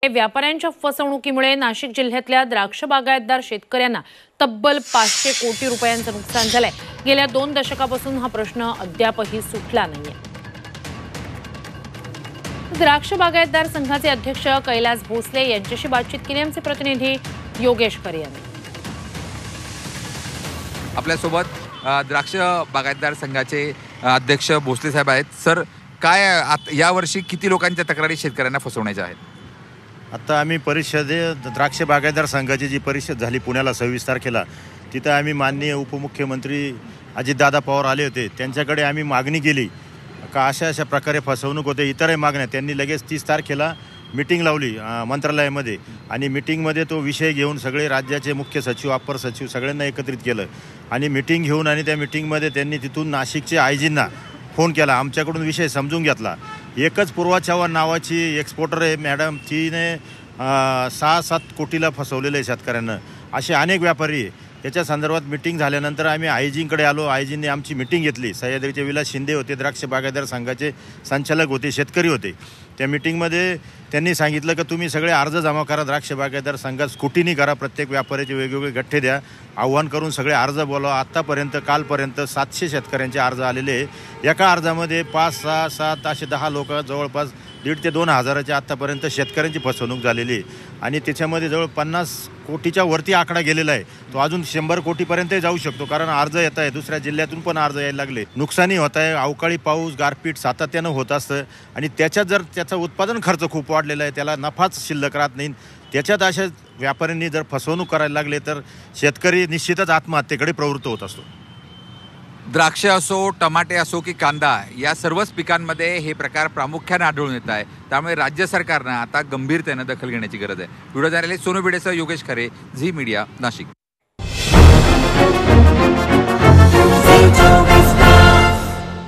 व्यापाऱ्यांच्या फसवणुकीमुळे नाशिक जिल्ह्यातल्या द्राक्ष बागायतदार शेतकऱ्यांना तब्बल 500 कोटी रुपयांचं नुकसान झालंय। गेल्या 2 दशकापासून हा प्रश्न अद्यापही सुटला नाहीये। द्राक्ष बागायतदार संघाचे अध्यक्ष कैलास भोसले यांच्याशी बातचीत केली आमचे प्रतिनिधी योगेश खरे यांनी। आपल्यासोबत द्राक्ष बागायतदार संघाचे अध्यक्ष भोसले साहेब आहेत। सर, काय यावर्षी किती लोकांच्या तक्रारी शेतकऱ्यांना फसवण्याच्या आहेत? आता आम्ही द्राक्ष बागायतदार संघाची जी परिषद झाली पुण्याला 26 तारखेला, तिथं आम्ही माननीय उपमुख्यमंत्री अजितदादा पवार आले होते। त्यांच्याकडे आम्ही मागणी केली का अशा प्रकारे फसवणूक होते, इतरही मागण्या। त्यांनी लगेच 30 तारखेला मीटिंग लावली मंत्रालयामध्ये आणि मीटिंगमध्ये तो विषय घेऊन सगळे राज्याचे मुख्य सचिव, अप्पर सचिव सगळ्यांना एकत्रित केलं आणि मीटिंग घेऊन आणि त्या मीटिंगमध्ये त्यांनी तिथून नाशिकचे आयजींना फोन केला, आमच्याकडून विषय समजून घेतला। एकच पूर्वा चव्हाण नावाची एक्सपोर्टर आहे मॅडम, तिने 6-7 कोटीला फसवलेलं आहे शेतकऱ्यांना। असे अनेक व्यापारी आहे। याच्या संदर्भात मीटिंग झाल्यानंतर आम्ही आयजींकडे आलो। आयजींनी आमची मीटिंग घेतली। सह्याद्रीचे विलास शिंदे होते, द्राक्ष बागायतदार संघाचे संचालक होते, शेतकरी होते। त्या मीटिंगमध्ये त्यांनी सांगितलं की तुम्ही सगळे अर्ज जमा करा, द्राक्ष बागायतदार संघात स्कुटीनी करा, प्रत्येक व्यापाऱ्याचे वेगवेगळे गठ्ठे द्या, आव्हान करून सगळे अर्ज बोलवा। आत्तापर्यंत कालपर्यंत 700 शेतकऱ्यांचे अर्ज आलेले आहे। एका अर्जामध्ये 5, 6, 7 असे 10 लोक, जवळपास 1,500 ते 2,000च्या आत्तापर्यंत शेतकऱ्यांची फसवणूक झालेली आहे आणि त्याच्यामध्ये जवळ 50 कोटीच्या वरती आकडा गेलेला आहे। तो अजून 100 कोटीपर्यंतही जाऊ शकतो, कारण अर्ज येत आहे, दुसऱ्या जिल्ह्यातून पण अर्ज यायला लागले। नुकसानी होत आहे, अवकाळी पाऊस, गारपीट सातत्यानं होत असतं आणि त्याच्यात जर त्याचा उत्पादन खर्च खूप वाढलेला आहे, त्याला नफाच शिल्लक राहत नाही। त्याच्यात अशा व्यापाऱ्यांनी जर फसवणूक करायला लागले तर शेतकरी निश्चितच आत्महत्येकडे प्रवृत्त होत असतो। द्राक्ष असो, टमाटे असो की कांदा, या सर्वच पिकांमध्ये हे प्रकार प्रामुख्याने आढळून येत आहे। त्यामुळे राज्य सरकारनं आता गंभीरतेनं दखल घेण्याची गरज आहे। व्हिडिओ जर्नलिस्ट सोनू भिडेसह योगेश खरे, झी मीडिया, नाशिक।